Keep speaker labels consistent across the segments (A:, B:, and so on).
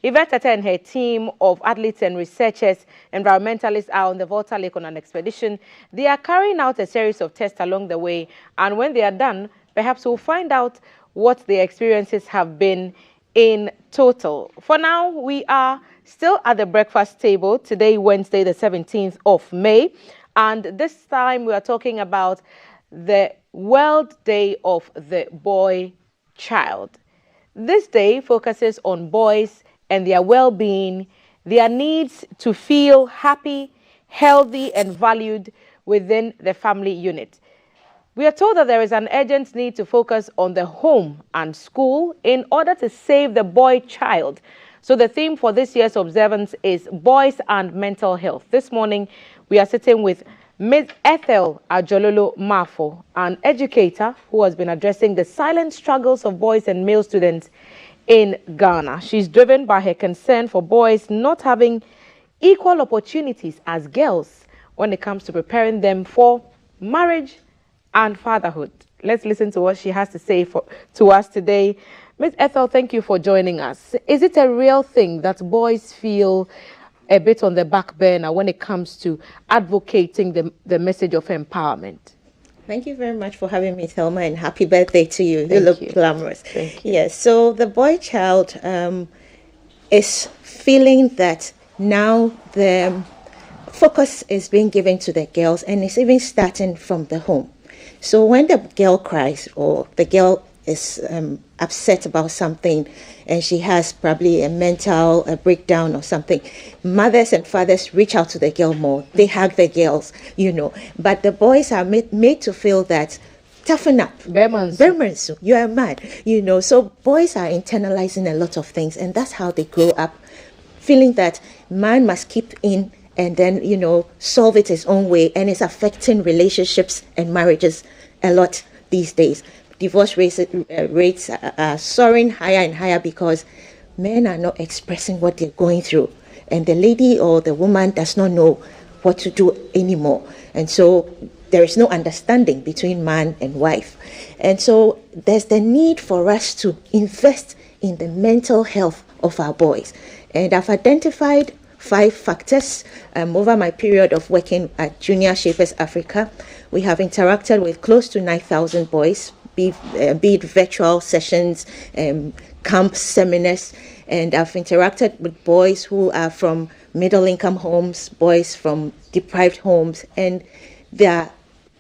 A: Yvette Tete and her team of athletes and researchers, environmentalists are on the Volta Lake on an expedition. They are carrying out a series of tests along the way, and when they are done, perhaps we'll find out what their experiences have been in total. For now, we are still at the breakfast table today, Wednesday, the 17th of May, and this time we are talking about the World Day of the Boy Child. This day focuses on boys and their well-being, their needs to feel happy, healthy, and valued within the family unit. We are told that there is an urgent need to focus on the home and school in order to save the boy child. So the theme for this year's observance is Boys and Mental Health. This morning, we are sitting with Ms. Ethel Ajololo Mafo, an educator who has been addressing the silent struggles of boys and male students in Ghana. She's driven by her concern for boys not having equal opportunities as girls when it comes to preparing them for marriage and fatherhood. Let's listen to what she has to say to us today. Ms. Ethel, thank you for joining us. Is it a real thing that boys feel a bit on the back burner when it comes to advocating the message of empowerment?
B: Thank you very much for having me, Thelma, and happy birthday to you. You look glamorous.
A: Thank you.
B: Yes, so the boy child is feeling that now the focus is being given to the girls, and it's even starting from the home. So when the girl cries or the girl is upset about something and she has probably a mental breakdown or something, mothers and fathers reach out to the girl more. They hug the girls, but the boys are made to feel that toughen up. Bermansu, you are mad, So boys are internalizing a lot of things, and that's how they grow up, feeling that man must keep in and then, solve it his own way, and it's affecting relationships and marriages a lot these days. Divorce rates are soaring higher and higher because men are not expressing what they're going through, and the lady or the woman does not know what to do anymore. And so there is no understanding between man and wife. And so there's the need for us to invest in the mental health of our boys. And I've identified 5 factors over my period of working at Junior Shapers Africa. We have interacted with close to 9,000 boys, be it virtual sessions, camp seminars, and I've interacted with boys who are from middle-income homes, boys from deprived homes, and there are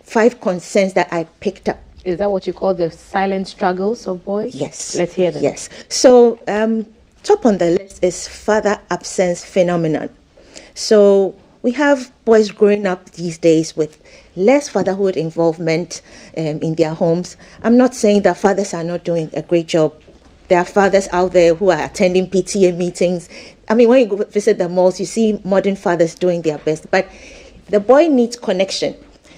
B: 5 concerns that I picked up.
A: Is that what you call the silent struggles of boys?
B: Yes.
A: Let's hear them.
B: Yes. So top on the list is father absence phenomenon. So we have boys growing up these days with less fatherhood involvement in their homes. I'm not saying that fathers are not doing a great job. There are fathers out there who are attending PTA meetings. I mean, when you go visit the malls, you see modern fathers doing their best. But the boy needs connection.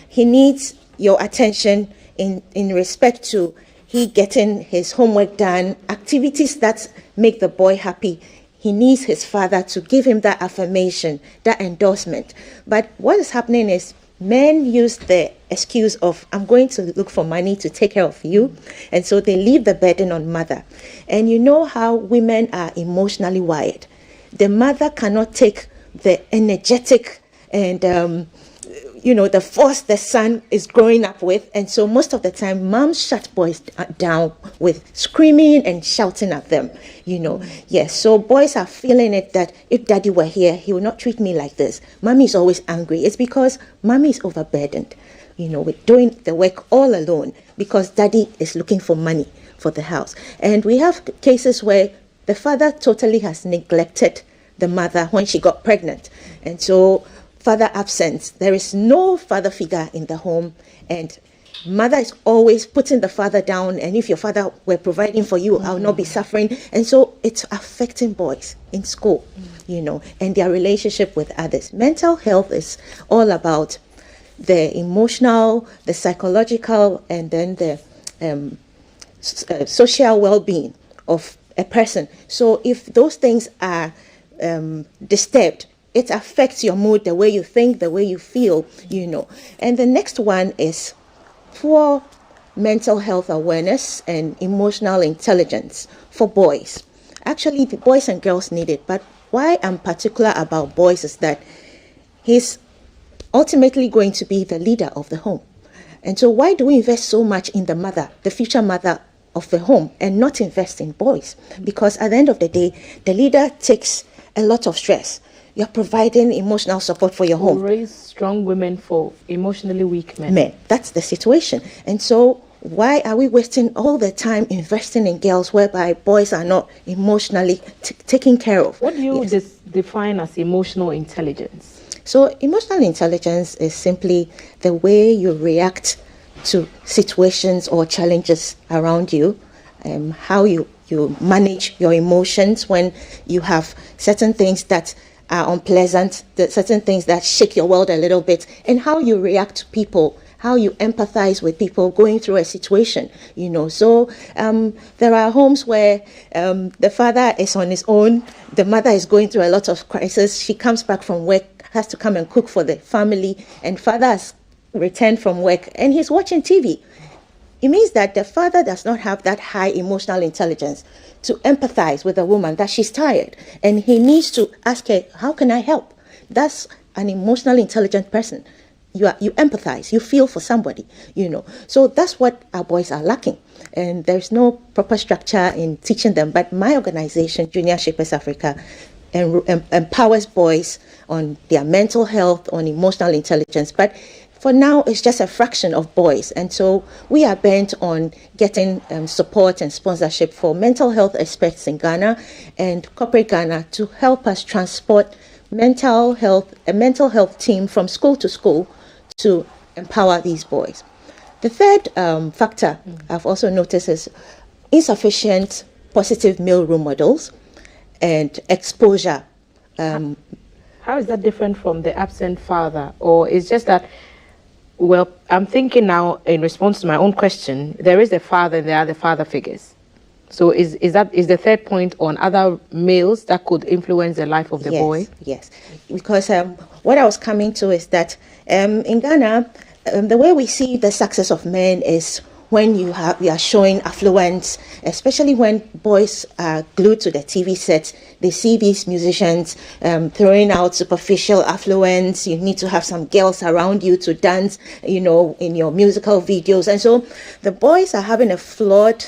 B: He needs your attention in respect to he getting his homework done, activities that make the boy happy. He needs his father to give him that affirmation, that endorsement. But what is happening is men use the excuse of, I'm going to look for money to take care of you. And so they leave the burden on mother. And you know how women are emotionally wired. The mother cannot take the energetic and the force the son is growing up with. And so most of the time, moms shut boys down with screaming and shouting at them, Yes, so boys are feeling it that if daddy were here, he would not treat me like this. Mommy is always angry. It's because mommy is overburdened, with doing the work all alone because daddy is looking for money for the house. And we have cases where the father totally has neglected the mother when she got pregnant. And so father absence, there is no father figure in the home, and mother is always putting the father down, and if your father were providing for you, I will not be suffering. And so it's affecting boys in school, and their relationship with others. Mental health is all about the emotional, the psychological, and then the social well-being of a person. So if those things are disturbed, it affects your mood, the way you think, the way you feel, And the next one is poor mental health awareness and emotional intelligence for boys. Actually, the boys and girls need it. But why I'm particular about boys is that he's ultimately going to be the leader of the home. And so why do we invest so much in the mother, the future mother of the home, and not invest in boys? Because at the end of the day, the leader takes a lot of stress. You're providing emotional support for your home.
A: Raise strong women for emotionally weak men.
B: That's the situation. And so why are we wasting all the time investing in girls whereby boys are not emotionally taken care of?
A: What do you define as emotional intelligence?
B: So emotional intelligence is simply the way you react to situations or challenges around you, how you manage your emotions when you have certain things that are unpleasant, certain things that shake your world a little bit, and how you react to people, how you empathize with people going through a situation, So there are homes where the father is on his own, the mother is going through a lot of crisis, she comes back from work, has to come and cook for the family, and father has returned from work and he's watching TV. It means that the father does not have that high emotional intelligence to empathize with a woman, that she's tired, and he needs to ask her, how can I help? That's an emotionally intelligent person. You empathize, you feel for somebody, So that's what our boys are lacking. And there's no proper structure in teaching them. But my organization, Junior Shapers Africa, empowers boys on their mental health, on emotional intelligence. But for now, it's just a fraction of boys. And so we are bent on getting support and sponsorship for mental health experts in Ghana and corporate Ghana to help us transport a mental health team from school to school to empower these boys. The third factor I've also noticed is insufficient positive male role models and exposure.
A: How is that different from the absent father? Or it's just that, well, I'm thinking now in response to my own question, there is a father and there are the father figures. So is the third point on other males that could influence the life of the boy?
B: Yes, because what I was coming to is that in Ghana, the way we see the success of men is when you are showing affluence, especially when boys are glued to the TV sets, they see these musicians throwing out superficial affluence. You need to have some girls around you to dance, in your musical videos. And so the boys are having a flawed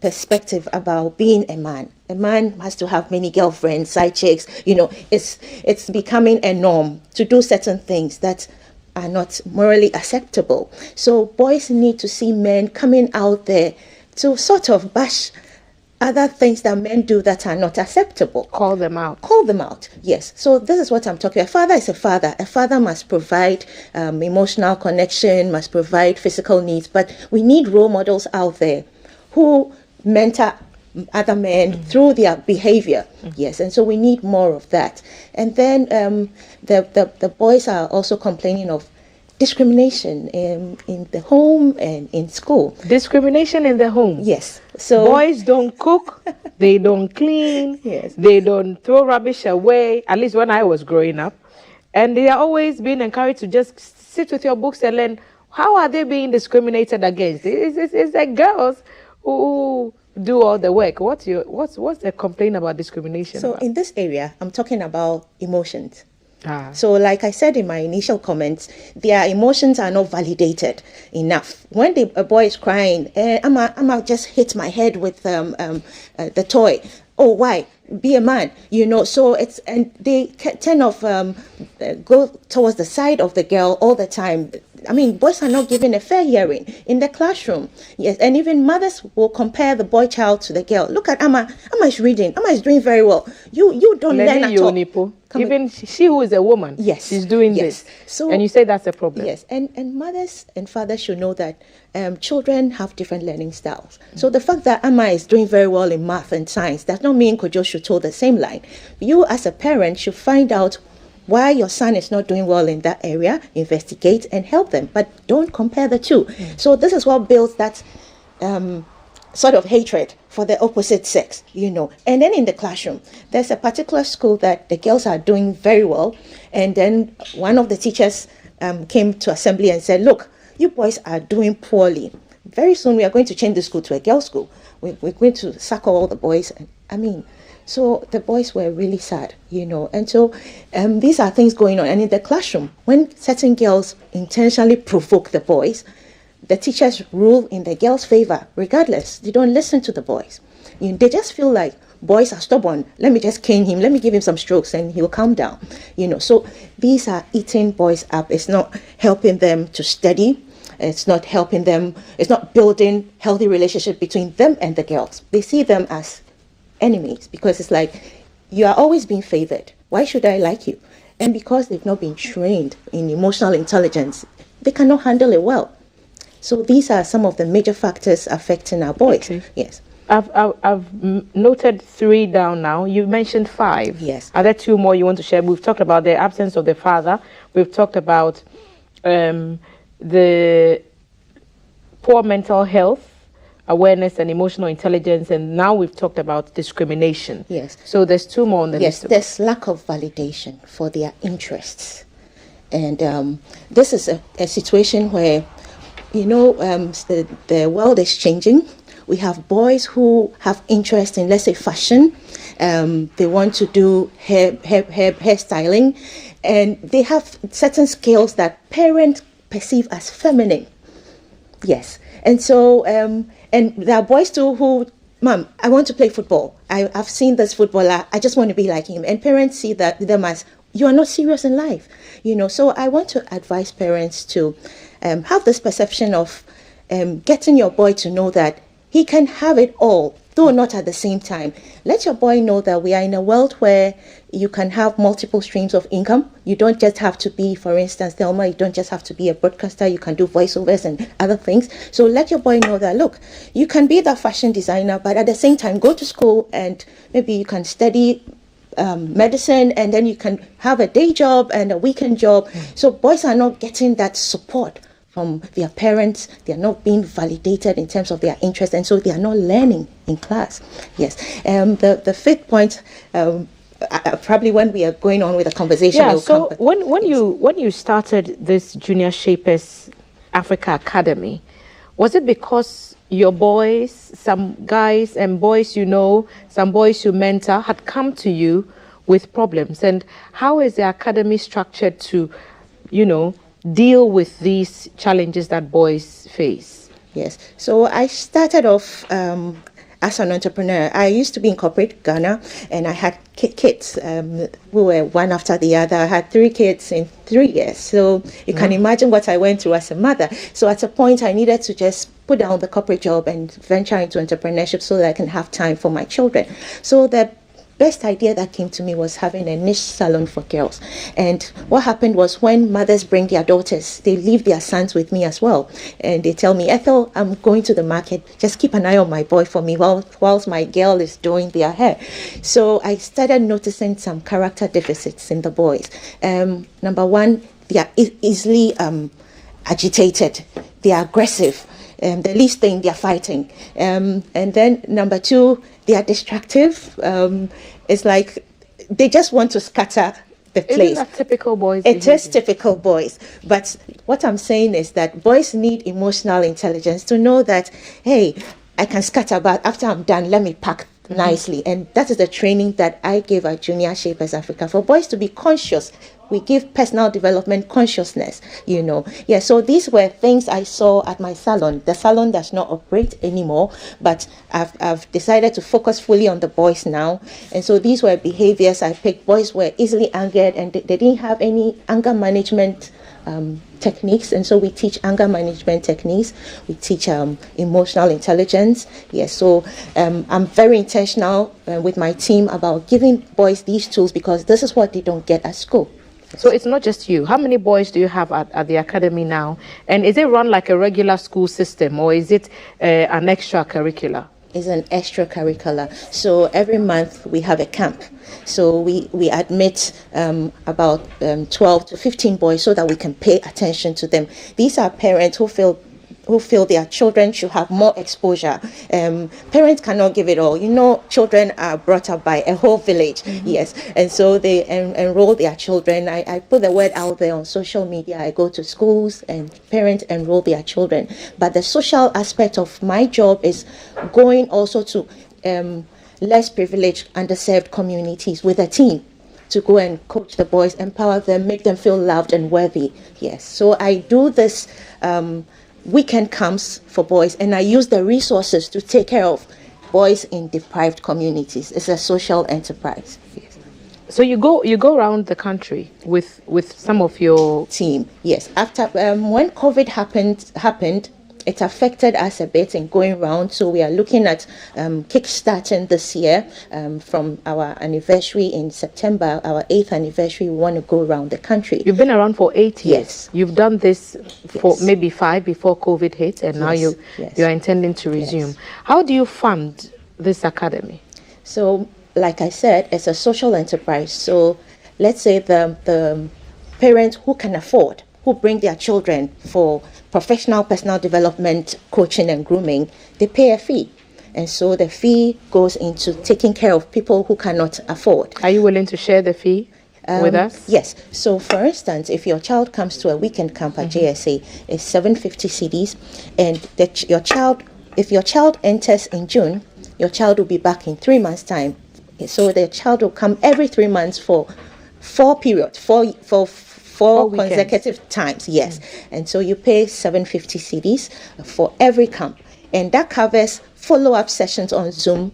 B: perspective about being a man. A man has to have many girlfriends, side chicks, it's becoming a norm to do certain things that are not morally acceptable. So boys need to see men coming out there to sort of bash other things that men do that are not acceptable.
A: Call them out.
B: Yes. So this is what I'm talking about. A father is a father. A father must provide emotional connection, must provide physical needs, but we need role models out there who mentor other men through their behavior. Yes, and so we need more of that. And then the boys are also complaining of discrimination in the home and in school.
A: Discrimination in the home?
B: Yes. So
A: boys don't cook, they don't clean,
B: yes,
A: they don't throw rubbish away, at least when I was growing up. And they are always being encouraged to just sit with your books and learn. How are they being discriminated against? It's the girls who do all the work. What's the complaint about discrimination?
B: So in this area, I'm talking about emotions. So like I said in my initial comments, their emotions are not validated enough. When a boy is crying, I'ma just hit my head with the toy. Oh, why? Be a man, so and they tend to go towards the side of the girl all the time. I mean, boys are not given a fair hearing in the classroom. Yes, and even mothers will compare the boy child to the girl. Look at Amma. Amma is reading. Amma is doing very well. You don't learn at all.
A: Even she who is a woman,
B: yes,
A: she's doing this. So, and you say that's a problem.
B: Yes, and mothers and fathers should know that children have different learning styles. So the fact that Amma is doing very well in math and science does not mean Kojo should toe the same line. You as a parent should find out why your son is not doing well in that area, investigate and help them, but don't compare the two. So this is what builds that sort of hatred for the opposite sex, And then in the classroom, there's a particular school that the girls are doing very well. And then one of the teachers came to assembly and said, look, you boys are doing poorly. Very soon we are going to change the school to a girls' school. We're going to sack all the boys. I mean, So the boys were really sad, And so these are things going on. And in the classroom, when certain girls intentionally provoke the boys, the teachers rule in the girls' favor, regardless. They don't listen to the boys. They just feel like boys are stubborn. Let me just cane him. Let me give him some strokes and he'll calm down. So these are eating boys up. It's not helping them to study. It's not helping them. It's not building healthy relationship between them and the girls. They see them as enemies because it's like, you are always being favored. Why should I like you? And because they've not been trained in emotional intelligence, they cannot handle it well. So these are some of the major factors affecting our boys.
A: Okay.
B: Yes.
A: I've noted 3 down now. You mentioned 5.
B: Yes.
A: Are there 2 more you want to share? We've talked about the absence of the father. We've talked about the poor mental health, awareness and emotional intelligence, and now we've talked about discrimination.
B: Yes.
A: So there's 2 more on the
B: list.
A: Yes,
B: there's lack of validation for their interests. And this is a situation where, the world is changing. We have boys who have interest in, let's say, fashion. They want to do hairstyling, and they have certain skills that parents perceive as feminine. Yes. And so, and there are boys too who, Mom, I want to play football. I've seen this footballer. I just want to be like him. And parents see them as, you are not serious in life. So I want to advise parents to have this perception of getting your boy to know that he can have it all, though not at the same time. Let your boy know that we are in a world where you can have multiple streams of income. You don't just have to be, for instance, Thelma, you don't just have to be a broadcaster. You can do voiceovers and other things. So let your boy know that, look, you can be the fashion designer, but at the same time, go to school and maybe you can study medicine, and then you can have a day job and a weekend job. So boys are not getting that support from their parents. They are not being validated in terms of their interest, and so they are not learning in class. Yes. The 5th point, probably when we are going on with the conversation.
A: Yeah. So when you started this Junior Shapers Africa Academy, was it because your boys, some guys and boys some boys you mentor, had come to you with problems? And how is the academy structured to, deal with these challenges that boys face?
B: Yes. So I started off as an entrepreneur. I used to be in corporate Ghana, and I had kids who were one after the other. I had 3 kids in 3 years. So you can imagine what I went through as a mother. So at a point, I needed to just put down the corporate job and venture into entrepreneurship so that I can have time for my children. So the best idea that came to me was having a niche salon for girls. And what happened was, when mothers bring their daughters, they leave their sons with me as well. And they tell me, Ethel, I'm going to the market. Just keep an eye on my boy for me whilst my girl is doing their hair. So I started noticing some character deficits in the boys. Number one, they are easily agitated. They are aggressive. The least thing, they are fighting. And then number 2, they are destructive. It's like they just want to scatter the place.
A: Isn't that typical boys?
B: It is typical boys. But what I'm saying is that boys need emotional intelligence to know that, hey, I can scatter, but after I'm done, let me pack nicely. And that is the training that I give at Junior Shapers Africa, for boys to be conscious. We give personal development consciousness, Yeah, so these were things I saw at my salon. The salon does not operate anymore, but I've decided to focus fully on the boys now. And so these were behaviors I picked. Boys were easily angered, and they didn't have any anger management techniques. And so we teach anger management techniques. We teach emotional intelligence. Yes, so I'm very intentional with my team about giving boys these tools, because this is what they don't get at school.
A: So it's not just you. How many boys do you have at the academy now? And is it run like a regular school system, or is it an extracurricular?
B: It's an extracurricular. So every month we have a camp. So we admit about 12 to 15 boys so that we can pay attention to them. These are parents who feel their children should have more exposure. Parents cannot give it all. Children are brought up by a whole village. Yes. And so they enroll their children. I put the word out there on social media. I go to schools and parents enroll their children. But the social aspect of my job is going also to less privileged, underserved communities with a team to go and coach the boys, empower them, make them feel loved and worthy. Yes, so I do this weekend camps for boys, and I use the resources to take care of boys in deprived communities. It's a social enterprise. Yes.
A: So you go around the country with some of your
B: Team. Yes. After when COVID happened, it affected us a bit in going around. So we are looking at kickstarting this year from our anniversary in September, our 8th anniversary. We want to go around the country.
A: You've been around for 8 years.
B: Yes.
A: You've done this for
B: Yes.
A: maybe 5 before COVID hit, and now
B: Yes.
A: you are intending to resume.
B: Yes.
A: How do you fund this academy?
B: So, like I said, it's a social enterprise. So, let's say the parents who can afford, who bring their children for professional personal development, coaching and grooming, they pay a fee. And so the fee goes into taking care of people who cannot afford.
A: Are you willing to share the fee with us?
B: Yes. So, for instance, if your child comes to a weekend camp at JSA, it's 750 cedis, and if your child enters in June, your child will be back in 3 months' time. So the child will come every 3 months for 4 periods, four
A: weekends.
B: consecutive times. Yes, and so you pay 750 cedis for every camp, and that covers follow-up sessions on Zoom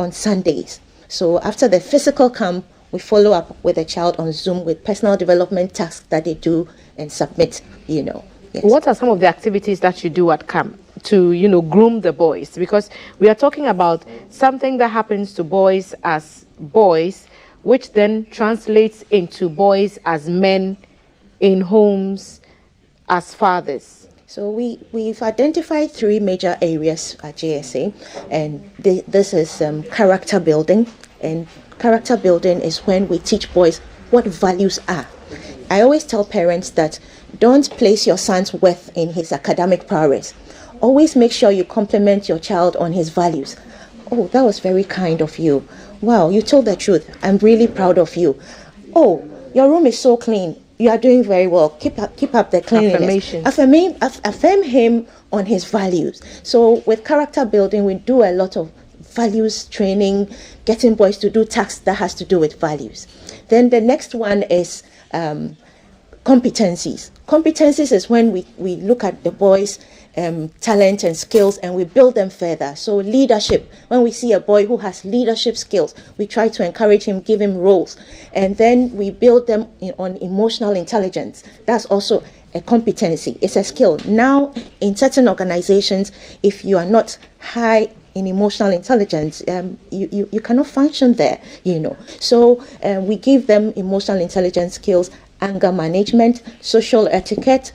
B: on Sundays. So after the physical camp, we follow up with a child on Zoom with personal development tasks that they do and submit. Yes.
A: What are some of the activities that you do at camp to, groom the boys? Because we are talking about something that happens to boys as boys, which then translates into boys as men in homes as fathers.
B: So we've identified 3 major areas at JSA, and this is character building. And character building is when we teach boys what values are. I always tell parents that don't place your son's worth in his academic prowess. Always make sure you compliment your child on his values. Oh, that was very kind of you. Wow, you told the truth. I'm really proud of you. Oh, your room is so clean. You are doing very well. Keep up the cleanliness. Affirm him on his values. So with character building, we do a lot of values training, getting boys to do tasks that has to do with values. Then the next one is competencies. Competencies is when we look at the boys' talent and skills, and we build them further. So leadership, when we see a boy who has leadership skills, we try to encourage him, give him roles, and then we build them on emotional intelligence. That's also a competency. It's a skill. Now, in certain organizations, if you are not high in emotional intelligence, you cannot function there. So we give them emotional intelligence skills, anger management, social etiquette.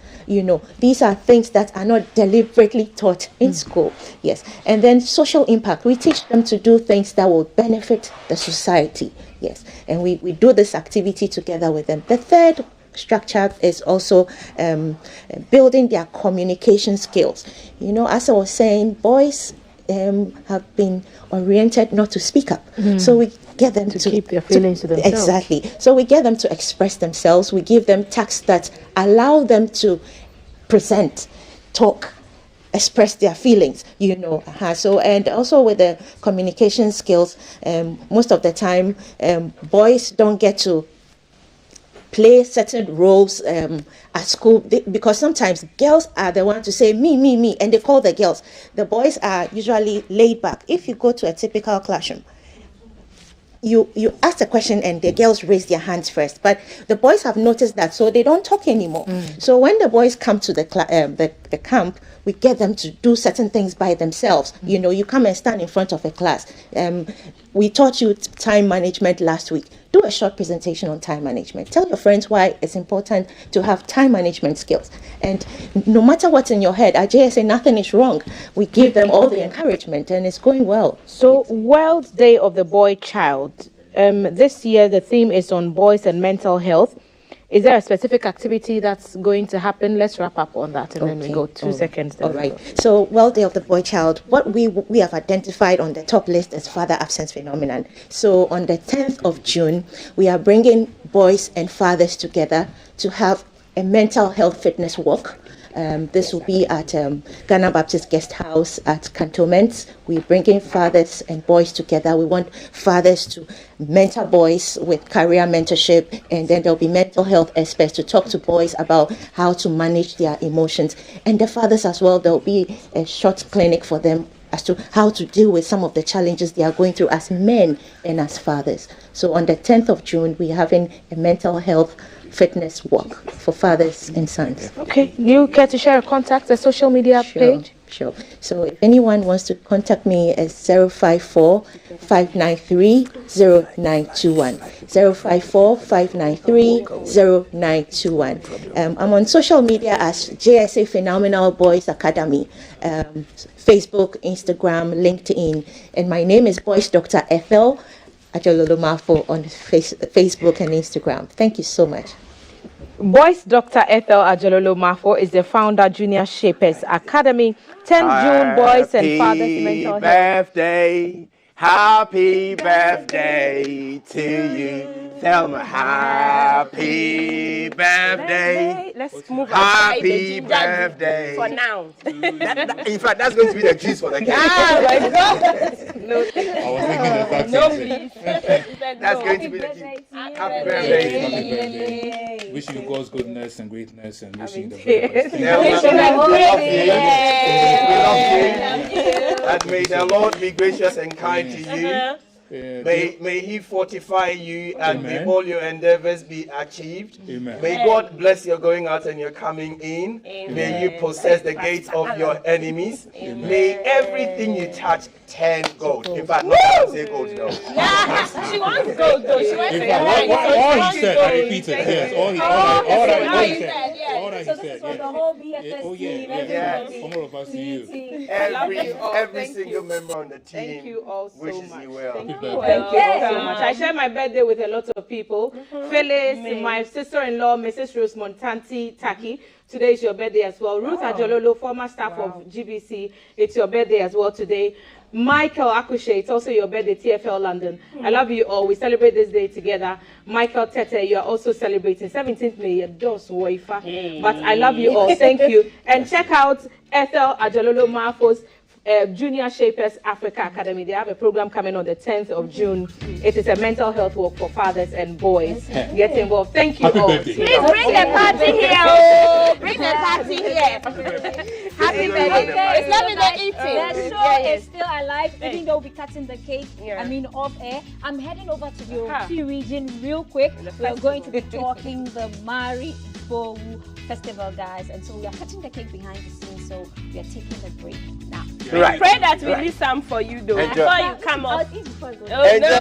B: These are things that are not deliberately taught in school. Yes. And then social impact. We teach them to do things that will benefit the society. Yes. And we do this activity together with them. The third structure is also building their communication skills. As I was saying, boys have been oriented not to speak up. So we get them to
A: keep their feelings to themselves.
B: Exactly. So we get them to express themselves. We give them tasks that allow them to present, talk, express their feelings, So, and also with the communication skills, most of the time, boys don't get to play certain roles at school because sometimes girls are the ones to say me, and they call the girls. The boys are usually laid back. If you go to a typical classroom, you ask a question and the girls raise their hands first, but the boys have noticed that, so they don't talk anymore. So when the boys come to the camp, we get them to do certain things by themselves. You come and stand in front of a class. We taught you time management last week. Do a short presentation on time management. Tell your friends why it's important to have time management skills. And no matter what's in your head, at JSA, nothing is wrong. We give them all the encouragement, and it's going well.
A: So, World Day of the Boy Child. This year, the theme is on boys and mental health. Is there a specific activity that's going to happen? Let's wrap up on that, and then we go 2 seconds.
B: All right. So, World Day of the Boy Child, what we have identified on the top list is father absence phenomenon. So, on the 10th of June, we are bringing boys and fathers together to have a mental health fitness walk. This will be at Ghana Baptist Guest House at Cantonments. We're bringing fathers and boys together. We want fathers to mentor boys with career mentorship, and then there'll be mental health experts to talk to boys about how to manage their emotions. And the fathers as well, there'll be a short clinic for them as to how to deal with some of the challenges they are going through as men and as fathers. So on the 10th of June, we're having a mental health fitness walk for fathers and sons.
A: Okay, you care to share a contact, a social media page?
B: Sure. So if anyone wants to contact me, it's 054-593-0921. 054-593-0921. I'm on social media as JSA Phenomenal Boys Academy, Facebook, Instagram, LinkedIn, and my name is Boys Dr. Ethel Ajololo Mafo on Facebook and Instagram. Thank you so much.
A: Boys Dr. Ethel Ajololo Mafo is the founder, Junior Shapers Academy. 10th June, Boys and Fathers Mental Health.
C: Happy birthday to you. Thelma, happy birthday.
A: Let's move on.
C: Happy birthday.
D: For now.
C: In fact, that's going to be the juice for the cake.
A: Oh my God. No,
E: I was thinking of that.
A: no, please.
C: That's going to be the juice. Happy
E: Happy
C: birthday.
E: birthday. Wishing you God's goodness and greatness and wishing you the
A: yes.
E: very best.
C: Thelma, we love you. And may the Lord be gracious and kind to you. May He fortify you and may
E: Amen.
C: all your endeavors be achieved.
E: Amen.
C: May God bless your going out and your coming in. May you possess the gates of your enemies. May everything you touch turn gold. In fact, not that I say gold, no.
D: She wants gold though. She wants
E: In fact, all he said, I repeated. Yes, all he said. All that he said.
F: So this is for the whole BFS
E: Oh
F: team,
E: yeah,
F: everybody.
E: from all of us to you.
C: Every single member on the team
A: Thank you all so
C: wishes
A: much.
C: you well.
A: Thank you all so much. I share my birthday with a lot of people. Phyllis, my sister-in-law, Mrs. Rose Montanti Taki. Today is your birthday as well. Ruth Ajololo, former staff of GBC. It's your birthday as well today. Michael Akushe, it's also your birthday, TFL London. I love you all. We celebrate this day together. Michael Tete, you are also celebrating 17th May. But I love you all. Thank you. And check out Ethel Ajololo Mafo's Junior Shapers Africa Academy. They have a program coming on the 10th of June. It is a mental health walk for fathers and boys. Get involved. Thank you
E: Happy
A: all.
E: birthday.
D: Please bring the party here. Oh, bring the party here. Happy birthday. It's not in the eating.
F: The show is still alive, even though we're cutting the cake. I mean, off air. I'm heading over to the Ofi region real quick. We're going to be talking the Mari Bowu Festival, guys, and so we are cutting the cake behind the scenes. So we are taking a break now.
C: Right.
D: Pray that we leave some for you though.
C: Enjoy.
D: Before you come
F: I'll
D: off.
F: eat before I go.
D: Oh, no.